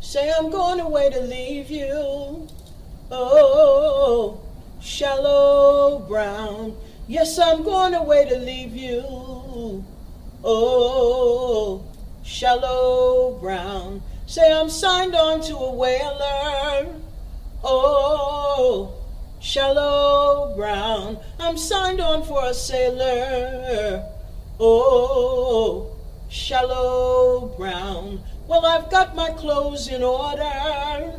Say I'm going away to leave you. Oh, shallow brown. Yes, I'm going away to leave you. Oh, shallow brown. Say I'm signed on to a whaler. Oh, shallow brown. I'm signed on for a sailor. Oh, shallow brown. Well, I've got my clothes in order.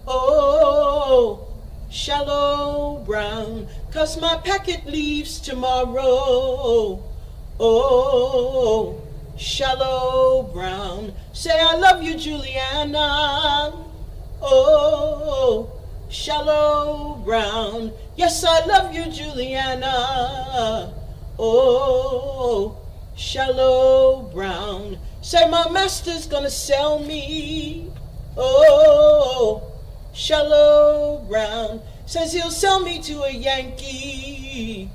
Oh, shallow brown. 'Cause my packet leaves tomorrow. Oh, shallow brown. Say I love you, Juliana. Oh, shallow brown. Yes, I love you, Juliana. Oh, shallow brown. Say my master's gonna sell me. Oh, shallow brown. Says he'll sell me to a Yankee.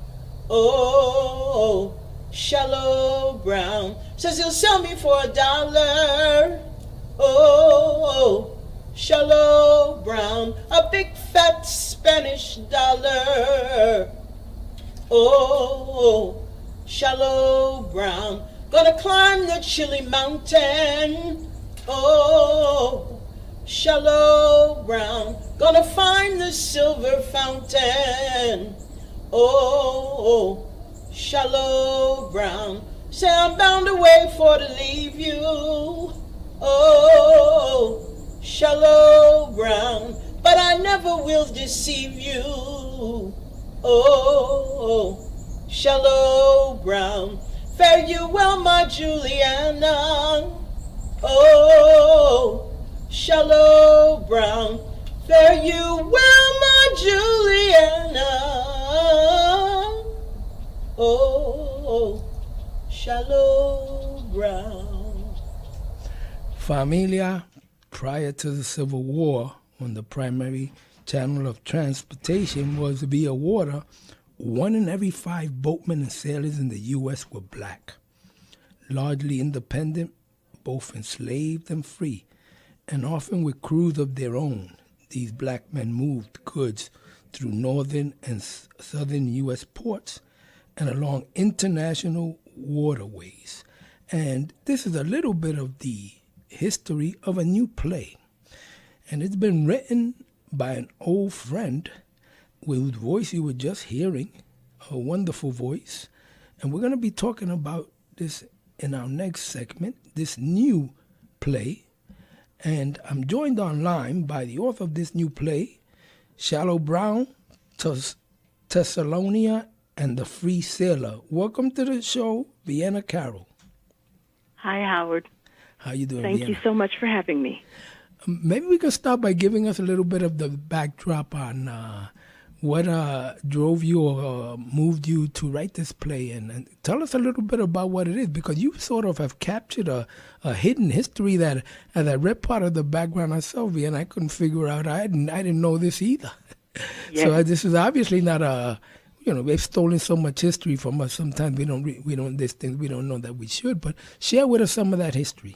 Oh, shallow brown. Says he'll sell me for $1. Oh, shallow brown. A big fat Spanish dollar. Oh, shallow brown. Gonna climb the chilly mountain. Oh, shallow brown. Gonna find the silver fountain. Oh, shallow brown. Say I'm bound away for to leave you. Oh, shallow brown. But I never will deceive you. Oh, shallow brown. Fare you well, my Juliana. Oh, shallow brown. Fare you well, my Juliana. Oh, shallow brown. Familia, prior to the Civil War, when the primary channel of transportation was via water, 1 in every 5 boatmen and sailors in the U.S. were black. Largely independent, both enslaved and free, and often with crews of their own, these black men moved goods through northern and southern U.S. ports and along international waterways. And this is a little bit of the history of a new play. And it's been written by an old friend whose voice you were just hearing, a wonderful voice. And we're going to be talking about this in our next segment, this new play. And I'm joined online by the author of this new play, Shallow Brown, Thessalonia, and the Free Sailor. Welcome to the show, Vienna Carroll. Hi, Howard. How you doing, Thank Vienna? you so much for having me. Maybe we can start by giving us a little bit of the backdrop on what drove you or moved you to write this play, and tell us a little bit about what it is, because you sort of have captured a hidden history that, as I read part of the background myself, and I couldn't figure out. I didn't know this either. Yes. So this is obviously not they've stolen so much history from us. Sometimes we don't there's things we don't know that we should. But share with us some of that history.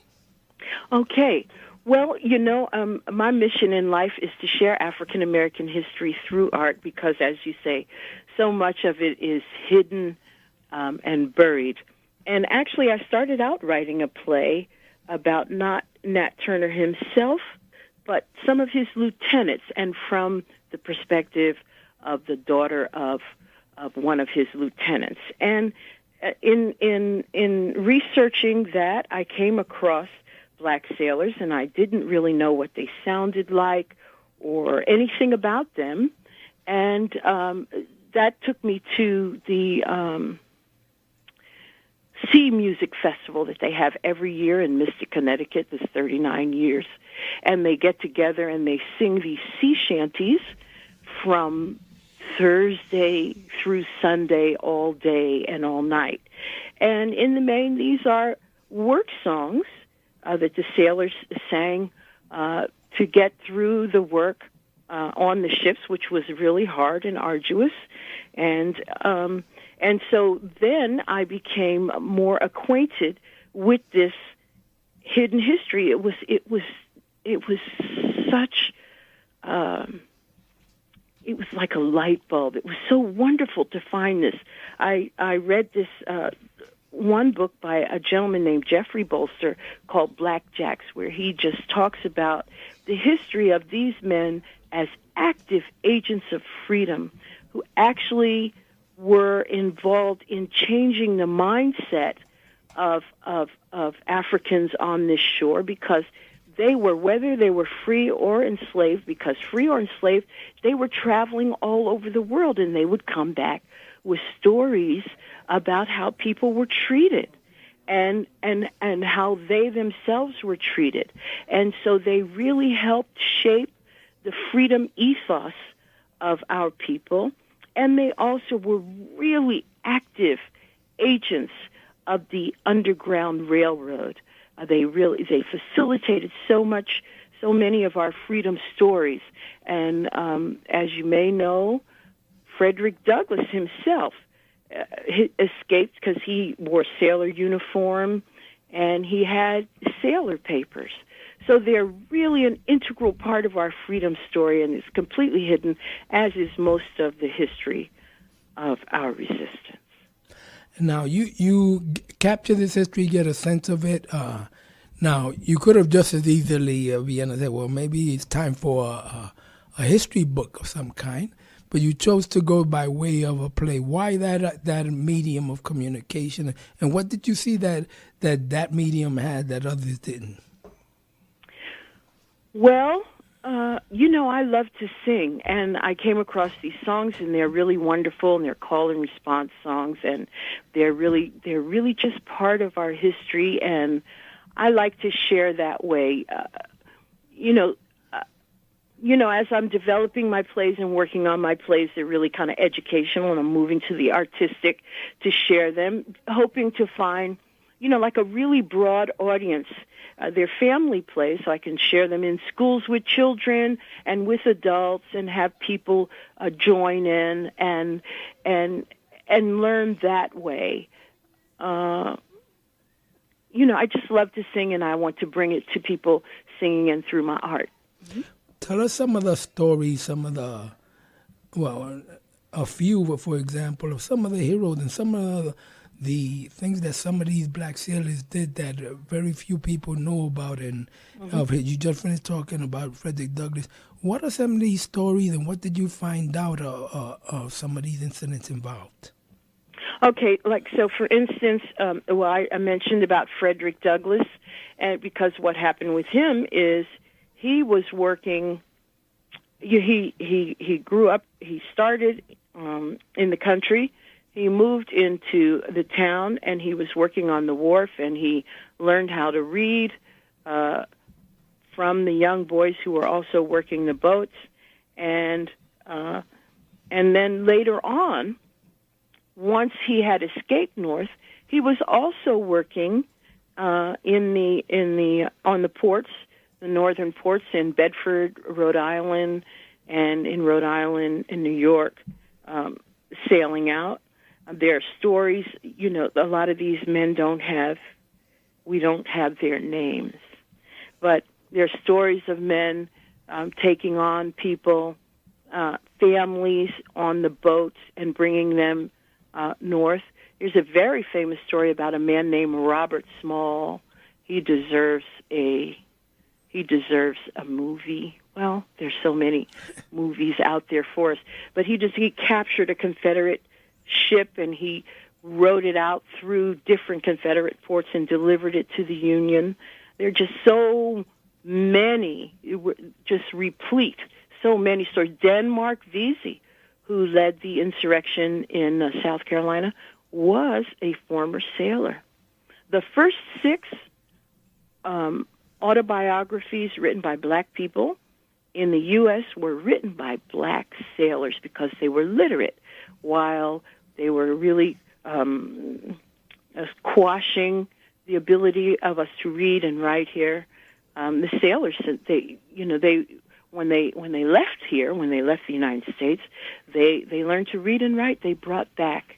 Okay. Well, my mission in life is to share African American history through art because, as you say, so much of it is hidden and buried. And actually, I started out writing a play about not Nat Turner himself, but some of his lieutenants, and from the perspective of the daughter of one of his lieutenants. And in researching that, I came across black sailors, and I didn't really know what they sounded like or anything about them. And that took me to the Sea Music Festival that they have every year in Mystic, Connecticut. There's 39 years. And they get together and they sing these sea shanties from Thursday through Sunday, all day and all night. And in the main, these are work songs that the sailors sang to get through the work on the ships, which was really hard and arduous. And so then I became more acquainted with this hidden history. It was such, it was like a light bulb. It was so wonderful to find this. I read this one book by a gentleman named Jeffrey Bolster called Blackjacks, where he just talks about the history of these men as active agents of freedom who actually were involved in changing the mindset of Africans on this shore, because they were, whether they were free or enslaved, because free or enslaved, they were traveling all over the world, and they would come back with stories about how people were treated and how they themselves were treated. And so they really helped shape the freedom ethos of our people, and they also were really active agents of the Underground Railroad. They facilitated so many of our freedom stories. And as you may know, Frederick Douglass himself escaped because he wore sailor uniform and he had sailor papers. So they're really an integral part of our freedom story, and it's completely hidden, as is most of the history of our resistance. Now, you capture this history, get a sense of it. Now, you could have just as easily, Vienna, said, well, maybe it's time for a history book of some kind, but you chose to go by way of a play. Why that medium of communication, and what did you see that medium had that others didn't? Well, I love to sing, and I came across these songs, and they're really wonderful, and they're call and response songs, and they're really just part of our history, and I like to share that way. As I'm developing my plays and working on my plays, they're really kind of educational, and I'm moving to the artistic to share them, hoping to find, like a really broad audience. They're family plays, so I can share them in schools with children and with adults, and have people join in and learn that way. I just love to sing, and I want to bring it to people singing and through my art. Mm-hmm. Tell us some of the stories, a few, for example, of some of the heroes and some of the things that some of these black sailors did that very few people know about. And you just finished talking about Frederick Douglass. What are some of these stories, and what did you find out of some of these incidents involved? Okay, so for instance, I mentioned about Frederick Douglass, and because what happened with him is he was working. He grew up. He started in the country. He moved into the town, and he was working on the wharf, and he learned how to read from the young boys who were also working the boats, and then later on, once he had escaped north, he was also working on the ports, the northern ports in Bedford, Rhode Island, and in Rhode Island and New York, sailing out. There are stories, a lot of these men we don't have their names, but there are stories of men taking on people, families on the boats, and bringing them north. There's a very famous story about a man named Robert Small. He deserves a movie. Well, there's so many movies out there for us, but he captured a Confederate ship, and he rode it out through different Confederate ports and delivered it to the Union. There are just so many, just replete, so many stories. Denmark Vesey, who led the insurrection in South Carolina, was a former sailor. The first 6 autobiographies written by black people in the U.S. were written by black sailors because they were literate, while they were really quashing the ability of us to read and write here. The sailors, when they left here, when they left the United States, they learned to read and write. They brought back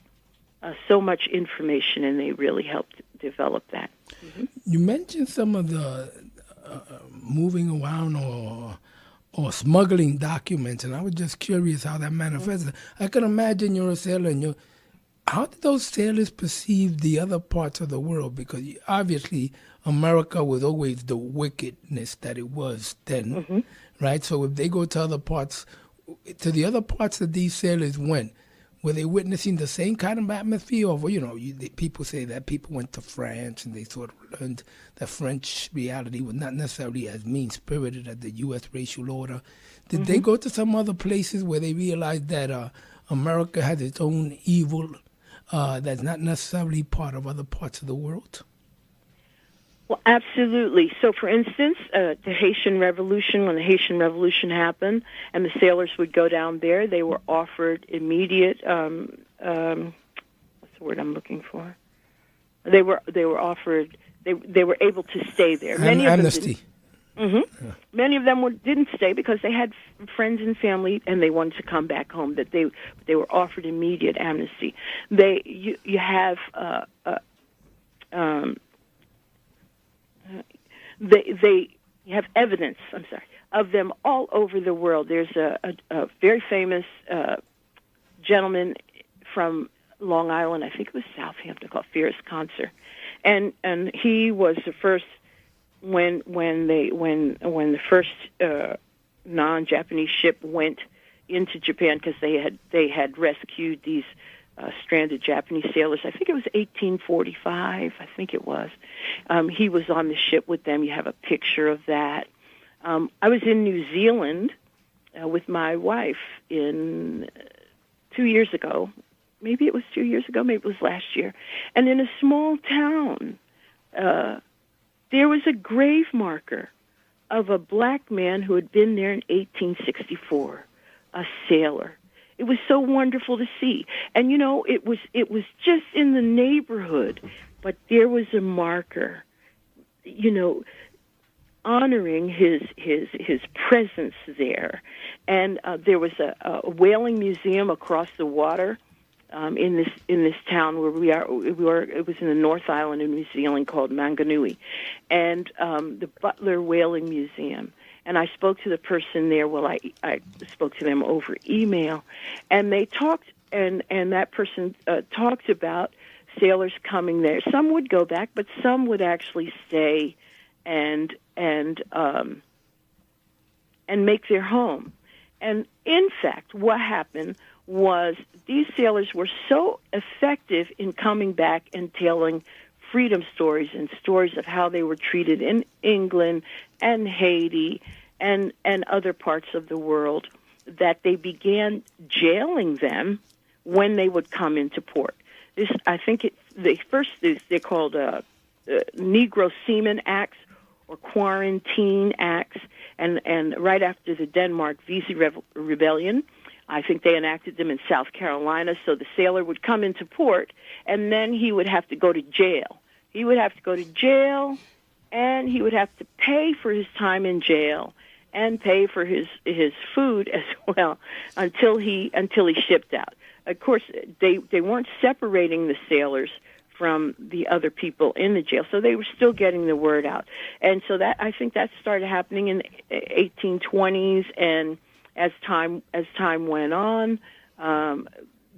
so much information, and they really helped develop that. Mm-hmm. You mentioned some of the moving around or smuggling documents, and I was just curious how that manifested. I can imagine you're a sailor, and how did those sailors perceive the other parts of the world? Because obviously America was always the wickedness that it was then, right? So if they go to other parts, to the other parts that these sailors went, were they witnessing the same kind of atmosphere? Or, people say that people went to France and they sort of learned that French reality was not necessarily as mean-spirited as the U.S. racial order. Did they go to some other places where they realized that America has its own evil that's not necessarily part of other parts of the world? Well, absolutely. So, for instance, the Haitian Revolution, when the Haitian Revolution happened and the sailors would go down there, they were offered immediate, what's the word I'm looking for? They were offered, they were able to stay there. Amnesty. Yeah. Many of them didn't stay because they had friends and family and they wanted to come back home. That they were offered immediate amnesty. You have they have evidence. Of them all over the world. There's a very famous gentleman from Long Island. I think it was Southampton, called Ferris Conser, and he was the first when the first non-Japanese ship went into Japan, because they had rescued these stranded Japanese sailors. I think it was 1845. I think it was. He was on the ship with them. You have a picture of that. I was in New Zealand with my wife 2 years ago. Maybe it was 2 years ago. Maybe it was last year. And in a small town, there was a grave marker of a black man who had been there in 1864, a sailor. It was so wonderful to see. And, it was just in the neighborhood, but there was a marker, honoring his presence there. And there was a whaling museum across the water in this town where we are. It was in the North Island in New Zealand called Manganui, and the Butler Whaling Museum. And I spoke to the person there. Well, I spoke to them over email, and they talked, and that person talked about sailors coming there. Some would go back, but some would actually stay and make their home. And in fact, what happened was these sailors were so effective in coming back and telling freedom stories and stories of how they were treated in England and Haiti and other parts of the world, that they began jailing them when they would come into port. They're called Negro Seaman Acts or Quarantine Acts, and right after the Denmark Vesey Rebellion, I think they enacted them in South Carolina. So the sailor would come into port, and then he would have to go to jail. He would have to go to jail, and he would have to pay for his time in jail and pay for his food as well until he shipped out. Of course, they weren't separating the sailors from the other people in the jail, so they were still getting the word out. And so I think that started happening in the 1820s, and as time went on,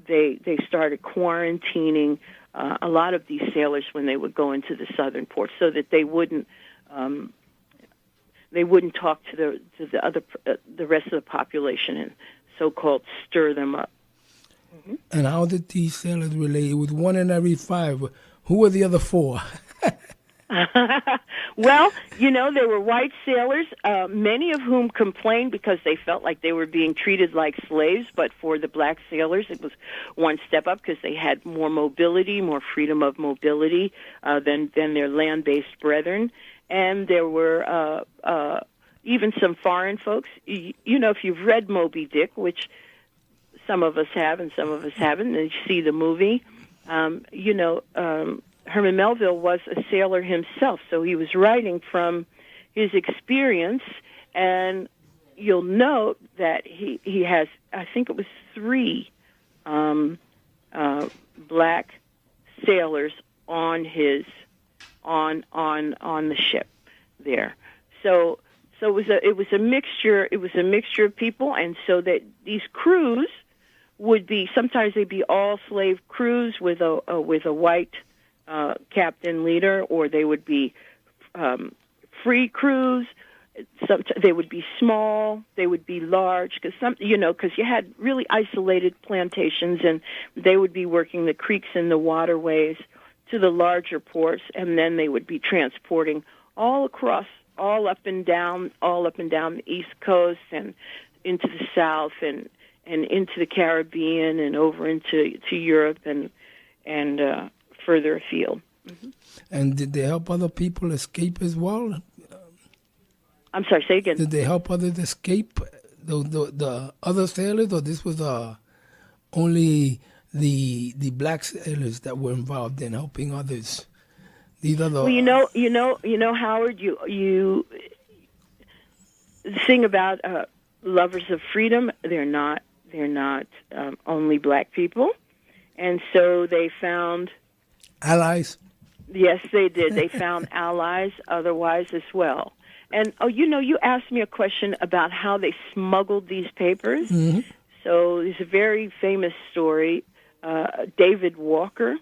they started quarantining a lot of these sailors when they would go into the southern ports, so that they wouldn't talk to the rest of the population and so-called stir them up. Mm-hmm. And how did these sailors relate? It was 1 in every 5. Who were the other 4? Well, they were white sailors, many of whom complained because they felt like they were being treated like slaves. But for the black sailors, it was one step up because they had more mobility, more freedom of mobility than their land-based brethren. And there were even some foreign folks. If you've read Moby Dick, which some of us have and some of us haven't, and you see the movie, Herman Melville was a sailor himself, so he was writing from his experience, and you'll note that he has, I think it was 3 black sailors on the ship there. So it was a mixture. It was a mixture of people, and so that these crews would be, sometimes they'd be all slave crews with a white captain leader, or they would be free crews. They would be small, they would be large, because you had really isolated plantations, and they would be working the creeks and the waterways to the larger ports, and then they would be transporting all up and down the East Coast and into the South and into the Caribbean and over into Europe and further afield. Mm-hmm. And did they help other people escape as well? I'm sorry, say again. Did they help others escape, the other sailors, or this was only the black sailors that were involved in helping others? These are the well, Howard, you the thing about lovers of freedom, they're not only black people, and so they found allies. Yes, they did. They found allies otherwise as well. And, you asked me a question about how they smuggled these papers. Mm-hmm. So there's a very famous story. David Walker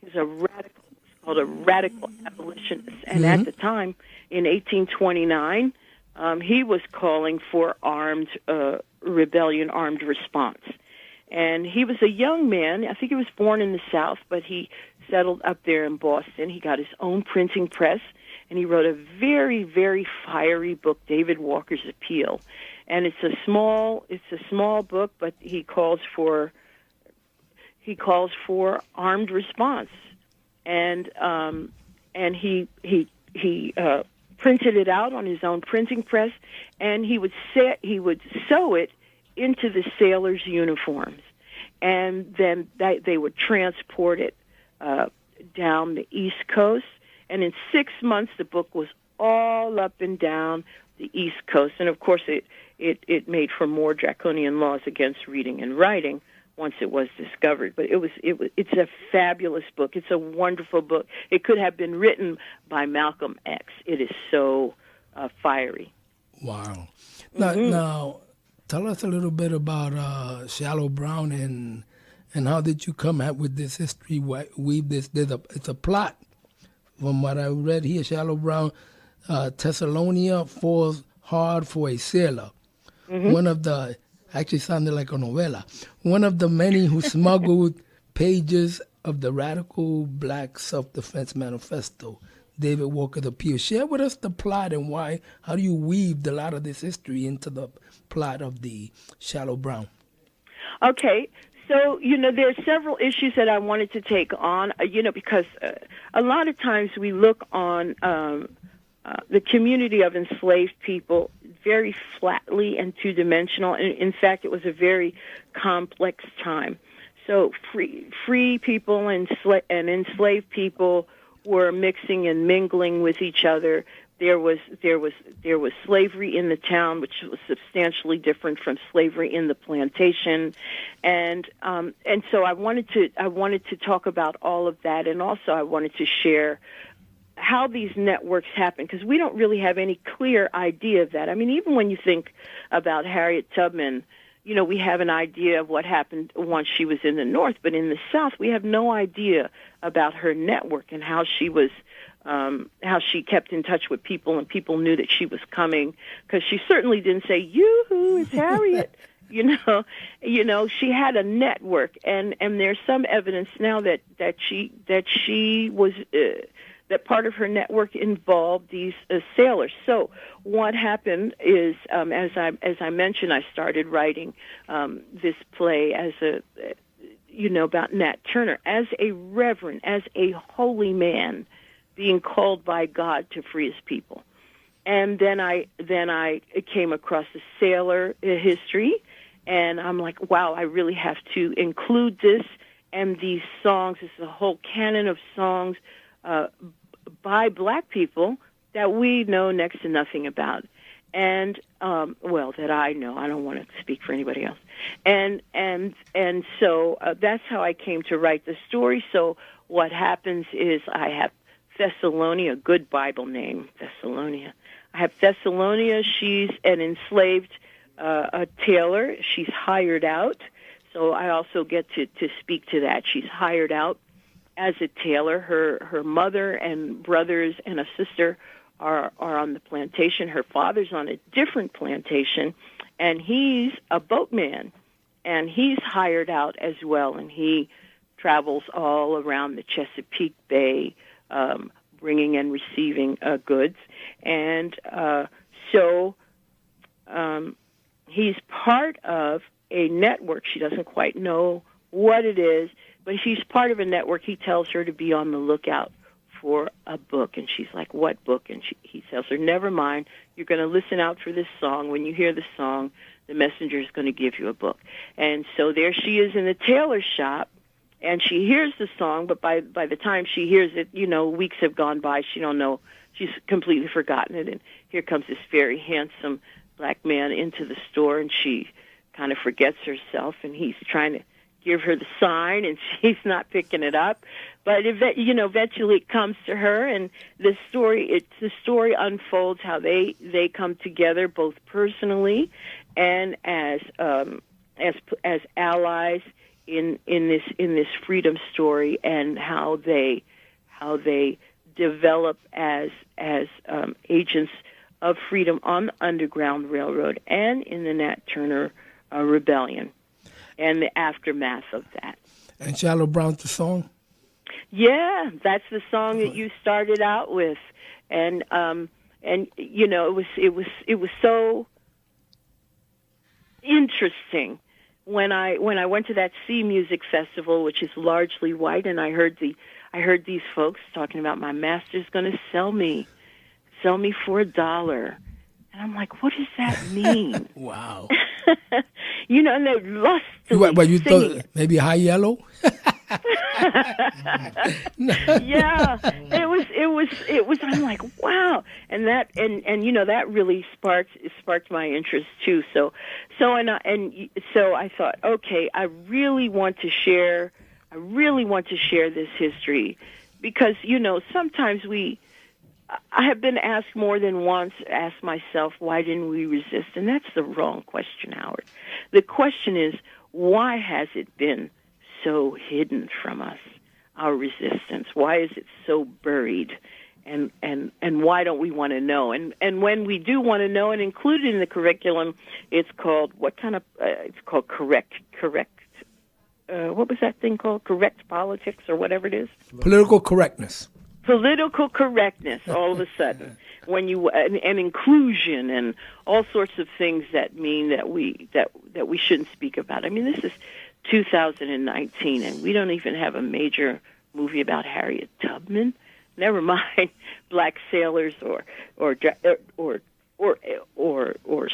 is called a radical abolitionist. And at the time, in 1829, he was calling for armed rebellion, armed response. And he was a young man. I think he was born in the South, but he settled up there in Boston. He got his own printing press, and he wrote a very, very fiery book, David Walker's Appeal. And it's a small book, but he calls for armed response. And he printed it out on his own printing press, and he would sew it into the sailors' uniforms, and then they would transport it down the East Coast. And in 6 months, the book was all up and down the East Coast. And, of course, it made for more draconian laws against reading and writing once it was discovered. But it's a fabulous book. It's a wonderful book. It could have been written by Malcolm X. It is so fiery. Wow. Now, tell us a little bit about Shallow Brown and how did you come up with this history, weave this? It's a plot. From what I read here, Shallow Brown, Thessalonia falls hard for a sailor. Mm-hmm. One of the, actually sounded like a novella, one of the many who smuggled pages of the radical black self-defense manifesto, David Walker's Appeal. Share with us the plot and why, how do you weave a lot of this history into the plot of the Shallow Brown? Okay. So, there are several issues that I wanted to take on, because a lot of times we look on the community of enslaved people very flatly and two-dimensional. And in fact, it was a very complex time. So free people and enslaved people were mixing and mingling with each other. There was slavery in the town, which was substantially different from slavery in the plantation, and so I wanted to talk about all of that, and also I wanted to share how these networks happen, because we don't really have any clear idea of that. I mean, even when you think about Harriet Tubman, we have an idea of what happened once she was in the North, but in the South, we have no idea about her network and how she was. How she kept in touch with people, and people knew that she was coming, because she certainly didn't say, "Yoo-hoo, it's Harriet." She had a network, and there's some evidence now that she was that part of her network involved these sailors. So what happened is, as I mentioned, I started writing this play as about Nat Turner as a reverend, as a holy man, being called by God to free his people. And then I came across the sailor history, and I'm like, wow, I really have to include this and these songs. It's a whole canon of songs by black people that we know next to nothing about. And that I know. I don't want to speak for anybody else. And so that's how I came to write the story. So what happens is I have Thessalonia, a good Bible name, Thessalonia. I have Thessalonia. She's an enslaved a tailor. She's hired out. So I also get to speak to that. She's hired out as a tailor. Her mother and brothers and a sister are on the plantation. Her father's on a different plantation, and he's a boatman, and he's hired out as well, and he travels all around the Chesapeake Bay, bringing and receiving goods. And so he's part of a network. She doesn't quite know what it is, but he's part of a network. He tells her to be on the lookout for a book, and she's like, what book? And he tells her, never mind, you're going to listen out for this song. When you hear the song, the messenger is going to give you a book. And so there she is in the tailor shop, and she hears the song, but by the time she hears it, weeks have gone by. She don't know. She's completely forgotten it. And here comes this very handsome black man into the store, and she kind of forgets herself, and he's trying to give her the sign, and she's not picking it up. But eventually it comes to her, and the story unfolds how they come together, both personally and as allies in this freedom story, and how they develop as agents of freedom on the Underground Railroad and in the Nat Turner Rebellion and the aftermath of that. And Shallow Brown's the song? Yeah, that's the song that you started out with, and it was so interesting when I went to that Sea Music Festival, which is largely white, and I heard these folks talking about my master's going to sell me for $1. And I'm like, what does that mean? Wow. And they lustily But you sing thought it. maybe High Yellow? Yeah, it was. I'm like, wow, and that really sparked my interest too. So I thought, okay, I really want to share this history, because sometimes I have been asked more than once, asked myself, why didn't we resist? And that's the wrong question, Howard. The question is, why has it been so hidden from us, our resistance? Why is it so buried? And why don't we want to know? And when we do want to know, and included in the curriculum, it's called, it's called correct. What was that thing called? Correct politics, or whatever it is? Political correctness. Political correctness, all of a sudden, and inclusion and all sorts of things that mean that we shouldn't speak about. I mean, this is 2019, and we don't even have a major movie about Harriet Tubman. Never mind black sailors or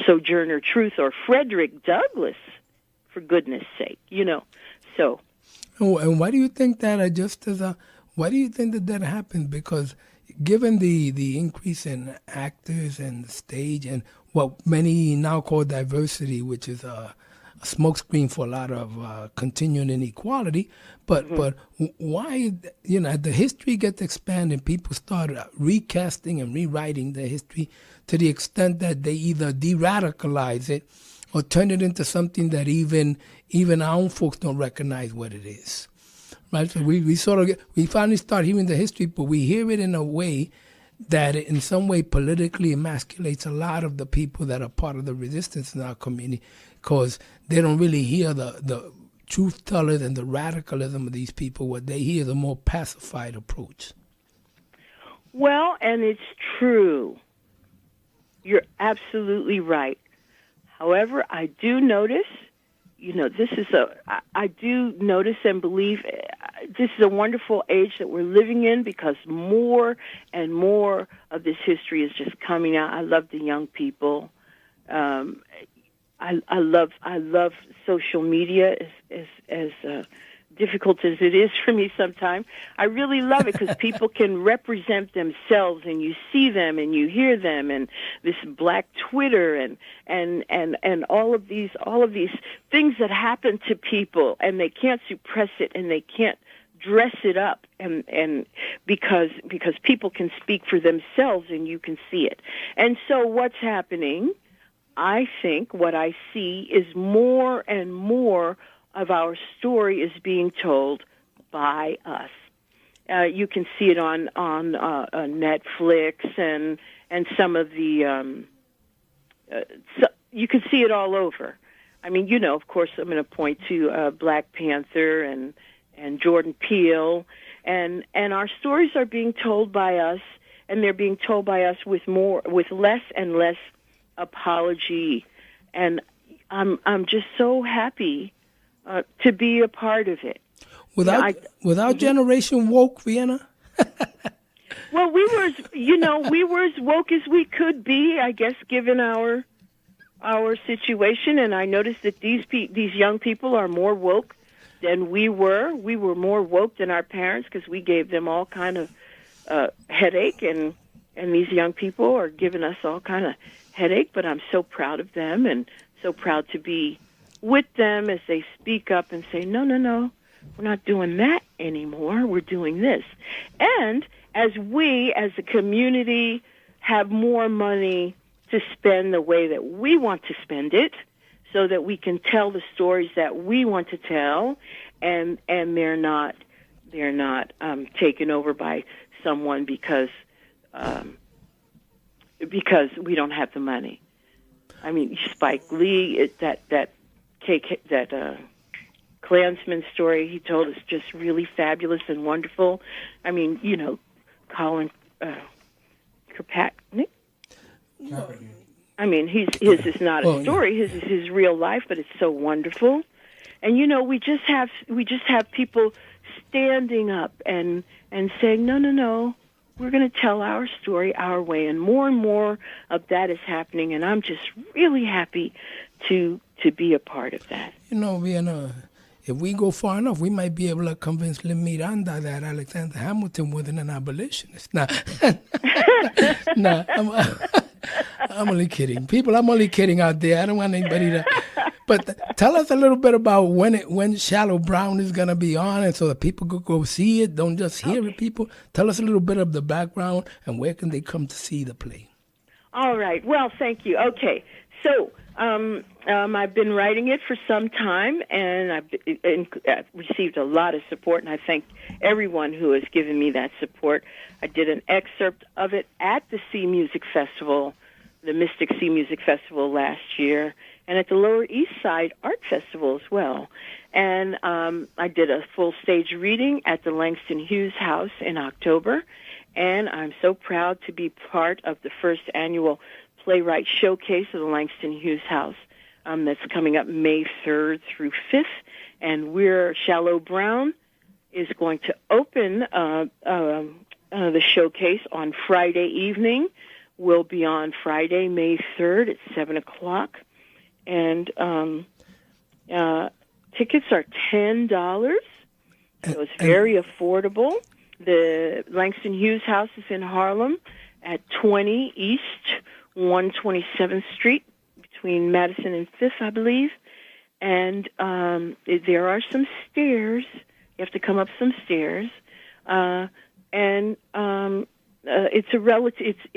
Sojourner Truth or Frederick Douglass, for goodness sake, So. Oh, and why do you think that? Why do you think that happened? Because given the increase in actors and the stage and what many now call diversity, which is a smokescreen for a lot of continuing inequality, but why, the history gets expanded, people start recasting and rewriting the history to the extent that they either de-radicalize it or turn it into something that even our own folks don't recognize what it is. Right, so we finally start hearing the history, but we hear it in a way that in some way politically emasculates a lot of the people that are part of the resistance in our community, because they don't really hear the truth tellers and the radicalism of these people. What they hear is a more pacified approach. Well, and it's true. You're absolutely right. However, I do notice, I do notice and believe this is a wonderful age that we're living in, because more and more of this history is just coming out. I love the young people. I love social media, as difficult as it is for me sometimes. I really love it because people can represent themselves, and you see them and you hear them, and this Black Twitter and all of these things that happen to people, and they can't suppress it and they can't dress it up, and because people can speak for themselves and you can see it. And so what's happening, I think what I see is more and more of our story is being told by us. You can see it on Netflix and some of the you can see it all over. I mean, of course, I'm going to point to Black Panther and Jordan Peele, and our stories are being told by us, and they're being told by us with less and less apology, and I'm just so happy to be a part of it. Without Generation Woke, Vienna. Well, we were as woke as we could be, I guess, given our situation, and I noticed that these young people are more woke than we were. We were more woke than our parents because we gave them all kind of headache, and these young people are giving us all kind of headache. But I'm so proud of them and so proud to be with them as they speak up and say, no, we're not doing that anymore. We're doing this. And as we, as a community, have more money to spend the way that we want to spend it, so that we can tell the stories that we want to tell, and they're not taken over by someone because we don't have the money. I mean, Spike Lee, that Klansman story he told is just really fabulous and wonderful. I mean, Colin Kirkpatrick. I mean, his is not a story. His is his real life, but it's so wonderful. And we just have people standing up and saying, no, we're going to tell our story our way, and more of that is happening. And I'm just really happy to be a part of that. Vienna, if we go far enough, we might be able to convince Lynn Miranda that Alexander Hamilton wasn't an abolitionist. Nah, I'm only kidding. People, I'm only kidding out there. I don't want anybody to... But tell us a little bit about when Shallow Brown is going to be on, and so that people could go see it. Don't just hear it, people. Tell us a little bit of the background, and where can they come to see the play? All right. Well, thank you. Okay. So I've been writing it for some time, and I've received a lot of support, and I thank everyone who has given me that support. I did an excerpt of it at the Sea Music Festival, the Mystic Sea Music Festival last year, and at the Lower East Side Art Festival as well. And I did a full stage reading at the Langston Hughes House in October, and I'm so proud to be part of the first annual Playwright Showcase of the Langston Hughes House that's coming up May 3rd through 5th. And Shallow Brown is going to open the showcase on Friday evening. We'll be on Friday, May 3rd at 7 o'clock. And tickets are $10, so it's very affordable. The Langston Hughes House is in Harlem at 20 East 127th Street, between Madison and 5th, I believe. And there are some stairs. You have to come up some stairs.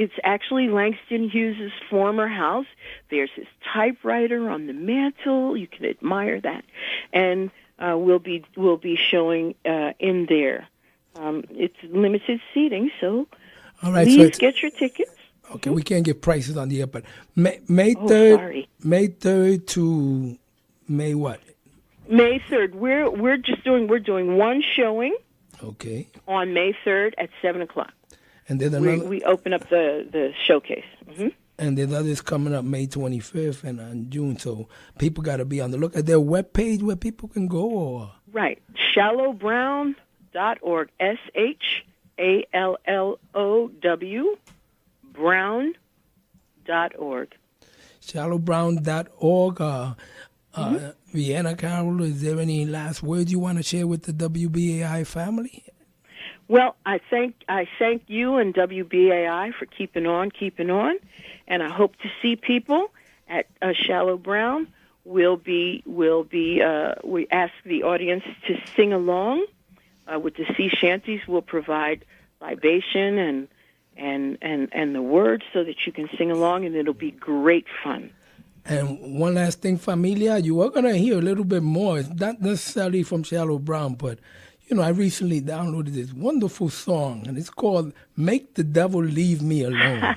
It's actually Langston Hughes' former house. There's his typewriter on the mantle. You can admire that. And we'll be showing in there. It's limited seating, so all right, please get your tickets. Okay, we can't give prices on the air, but May 3rd to May what? May 3rd. We're doing one showing. Okay. On May 3rd at 7 o'clock. And then we open up the showcase. Mm-hmm. And then others coming up May 25th and on June. So people got to be on the look at their webpage where people can go. Or right, shallowbrown.org. SHALLOW Brown.org. Shallowbrown.org. Vienna Carroll, is there any last words you want to share with the WBAI family? Well, I thank you and WBAI for keeping on, and I hope to see people at Shallow Brown. We ask the audience to sing along with the sea shanties, we'll provide libation and the words so that you can sing along, and it'll be great fun. And one last thing, familia, you are going to hear a little bit more. It's not necessarily from Shallow Brown, but, I recently downloaded this wonderful song, and it's called Make the Devil Leave Me Alone.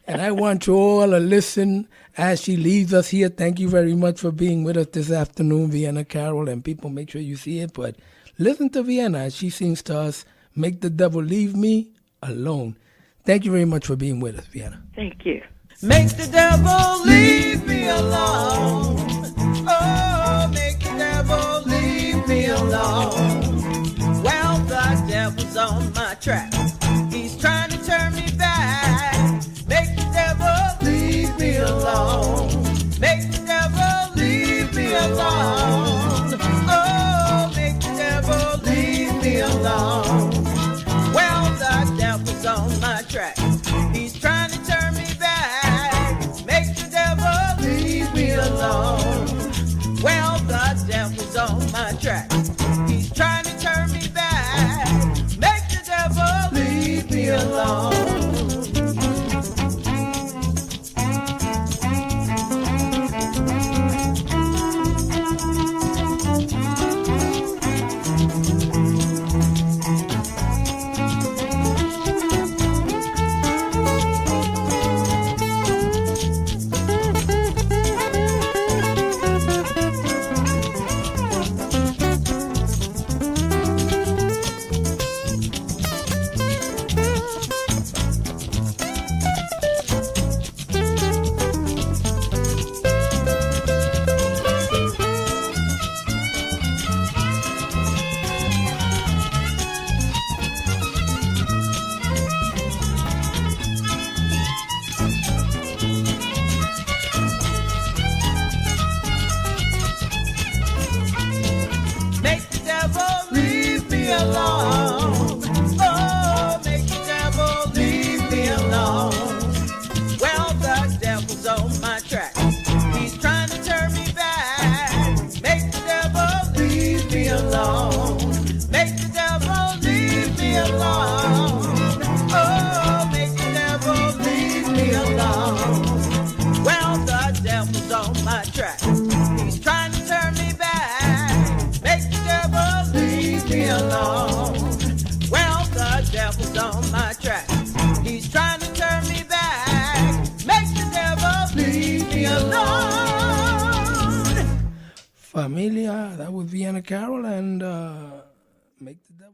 And I want you all to listen as she leaves us here. Thank you very much for being with us this afternoon, Vienna Carroll, and people, make sure you see it. But listen to Vienna as she sings to us, Make the Devil Leave Me Alone. Thank you very much for being with us, Vienna. Thank you. Make the devil leave me alone. Oh, make the devil leave me alone. Well, the devil's on my track. He's trying to turn me back. Make the devil leave me alone. Make the devil leave me alone. Oh, make the devil leave me alone. Well, the devil's on my track. He's trying to turn me back. Make the devil leave me alone. Well, the devil's on my track. He's trying to turn me back. Make the devil leave me alone. Familia, that was Vienna Carroll, and make the devil